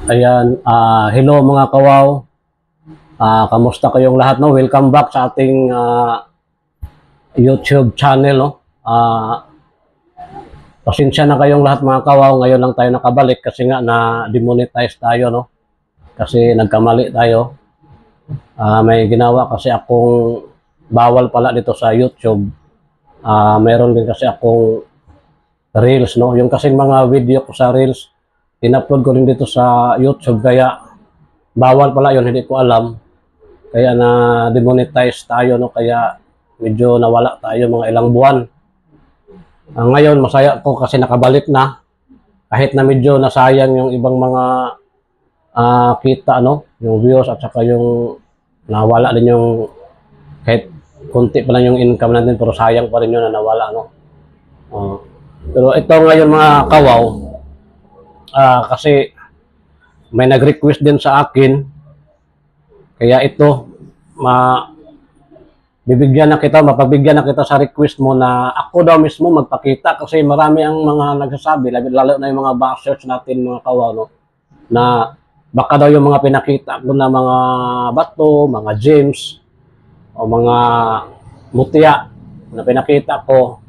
Ayan, hello mga kawaw. Kamusta kayong lahat, no? Welcome back sa ating YouTube channel, no? Pasensya na kayong lahat mga kawaw. Ngayon lang tayo nakabalik kasi nga na-demonetize tayo, no? Kasi nagkamali tayo. May ginawa kasi akong bawal pala dito sa YouTube. Meron din kasi akong Reels, no? Yung kasing mga video ko sa Reels, in-upload ko rin dito sa YouTube, kaya bawal pala yun, hindi ko alam. Kaya na-demonetize tayo, no? Kaya medyo nawala tayo mga ilang buwan. Ngayon, masaya ko kasi nakabalik na. Kahit na medyo nasayang yung ibang mga kita, no? Yung views at saka yung nawala din yung kahit konti pa lang yung income natin, pero sayang pa rin yun na nawala, no? Pero ito ngayon mga kawaw, kasi may nag-request din sa akin, kaya ito, mapagbigyan na kita sa request mo na ako daw mismo magpakita, kasi marami ang mga nagsasabi, lalo na yung mga bashers natin mga kawaw, no, na baka daw yung mga pinakita ko na mga bato, mga gems, o mga mutya na pinakita ko,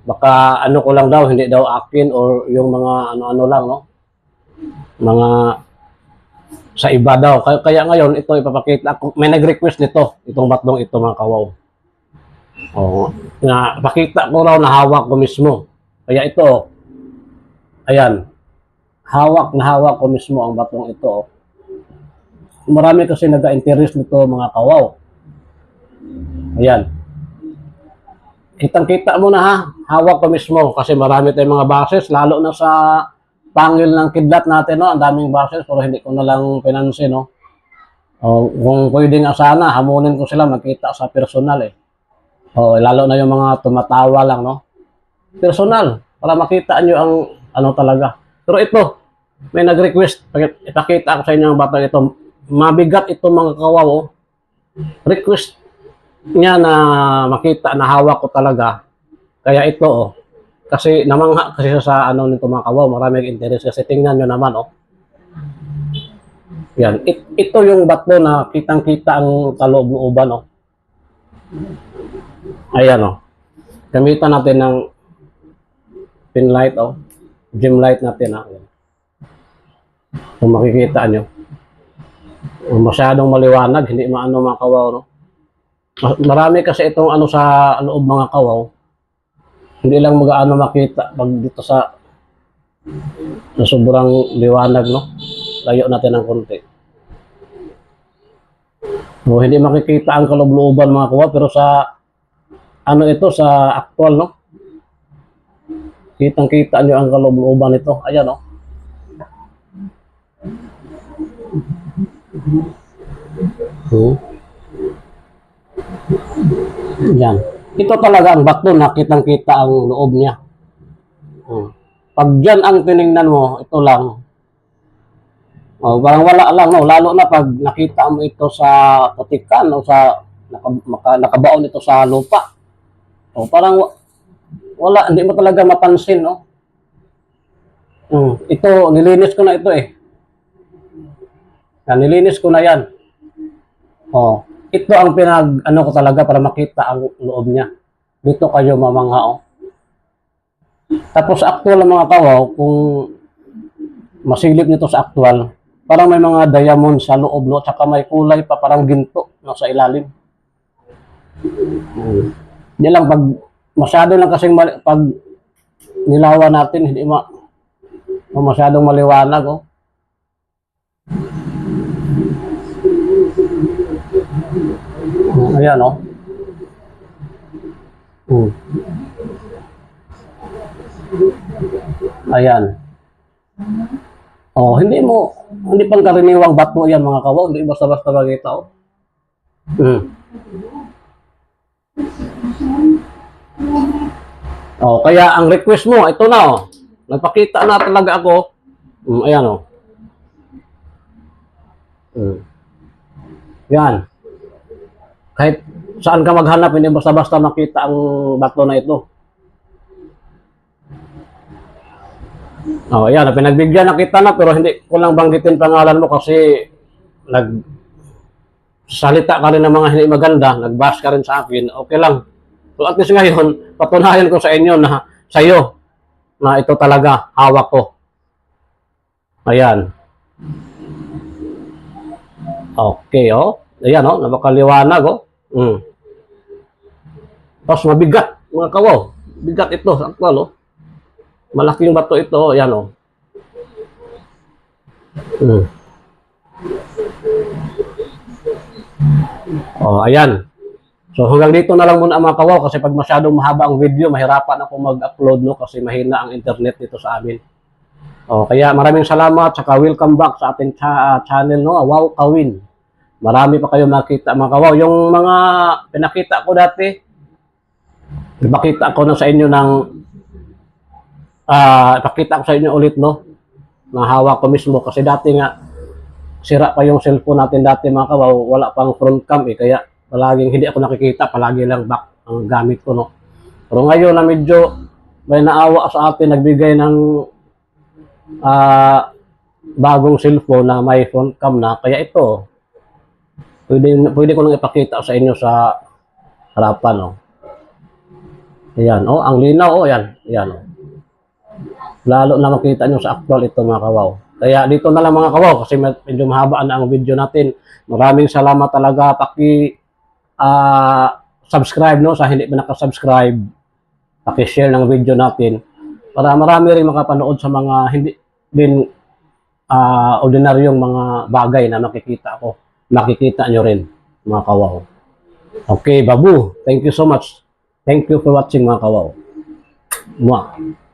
baka ano ko lang daw, hindi daw akin, or yung mga ano-ano lang, no, mga sa iba daw. Kaya ngayon, ito ipapakita ko. May nag-request nito, itong batlong ito mga kawaw. Na pakita ko raw na hawak ko mismo. Kaya ito, ayan, hawak na hawak ko mismo ang batlong ito. Marami kasi nag-interest nito mga kawaw. Ayan. Kitang-kita mo na ha, hawak ko mismo kasi marami tayong mga bases, lalo na sa pangil ng kidlat natin, no? Ang daming bases, pero hindi ko na lang pinansin, no? Kung pwede nga sana, hamunin ko sila magkita sa personal, eh. Lalo na yung mga tumatawa lang, no? Personal, para makita nyo ang ano talaga. Pero ito, may nag-request, ipakita ko sa inyo ang batang ito. Mabigat ito mga kawaw, oh. Request niya na makita na hawak ko talaga. Kaya ito, oh. Kasi namangha kasi sa ano nito mga kawaw, maraming interest kasi tingnan nyo naman, oh. Yan, ito yung bato na kitang-kita ang kaloob-looban, oh. Ayan, oh. Gamitan natin ng pin light, oh. Gem light natin, ah. Kung makikita nyo. Masyadong maliwanag, hindi maano mga kawaw, no. Marami kasi itong ano sa loob mga kawaw. Hindi lang mag-ano makita pag dito sa sobrang liwanag, no. Layo natin ng konti. Hindi makikita ang kaloob-looban mga kawaw, pero sa ano ito sa actual, no. Kitang-kita nyo ang kaloob-looban nito. Ayan, no. Yan. Ito talaga ang bato na kitang-kita ang loob niya. Pag dyan ang tinignan mo, ito lang. Parang wala lang, no? Lalo na pag nakita mo ito sa putikan o sa nakabaon ito sa lupa. Parang wala, hindi mo talaga mapansin, no? Ito, nilinis ko na ito, eh. Nilinis ko na yan. Ito ang ano ko talaga para makita ang loob niya. Dito kayo mamangha, oh. Tapos sa actual mga kawaw, kung masilip nito sa actual, parang may mga diamond sa loob, no? Tsaka may kulay pa, parang ginto, no, sa ilalim. Hindi lang, pag masyado lang kasing pag nilawan natin, hindi masyadong maliwanag, oh. Ayan, oh. Ayan. Hindi pang karaniwang bato yan mga kawaw, hindi basta-basta makita, oh. Kaya ang request mo, ito na, oh. Nagpakita na talaga ako. Ayan, oh. Yan. Kahit saan ka maghanap, hindi basta-basta makita ang bato na ito. Oh, ayan, pinagbigyan na kita na pero hindi ko lang banggitin pangalan mo kasi nag salita ka rin ng mga hindi maganda, nag-bash ka rin sa akin, okay lang. So at least ngayon, patunayan ko sa inyo na sa iyo na ito talaga hawak ko. Ayan. Okay, oh. Ayan, oh, napakaliwanag, oh. Tapos mabigat, mga kawaw. Bigat ito, actual, oh. Malaking bato ito, oh. Ayan, oh. Oh, ayan. So hanggang dito na lang muna mga kawaw kasi pag masyadong mahaba ang video, mahirapan ako mag-upload no kasi mahina ang internet dito sa amin. Oh, kaya maraming salamat saka welcome back sa ating channel no, Wow Kawin. Marami pa kayo makita mga kawaw. Yung mga pinakita ko dati, ipakita ko na sa inyo ng ipakita ko sa inyo ulit no, na hawak ko mismo kasi dati nga sira pa yung cellphone natin dati mga kawaw, wala pang front cam kaya palaging hindi ako nakikita, palagi lang back ang gamit ko, no. Pero ngayon na medyo may naawa sa atin, nagbigay ng bagong cellphone na may front cam na, kaya ito, pwede ko lang ipakita sa inyo sa harapan, no. Ayan, oh, ang linaw, oh, ayan, ayan, oh. Lalo na makita nyo sa actual ito mga kawaw. Kaya dito na lang mga kawaw kasi medyo mahaba na ang video natin. Maraming salamat talaga. Subscribe no sa hindi pa nakasubscribe. Paki-share ng video natin para marami rin makapanood sa mga hindi din ordinaryong mga bagay na makikita ko. Makikita nyo rin mga kawaw. Okay, babu. Thank you so much. Thank you for watching mga kawaw. Mwah.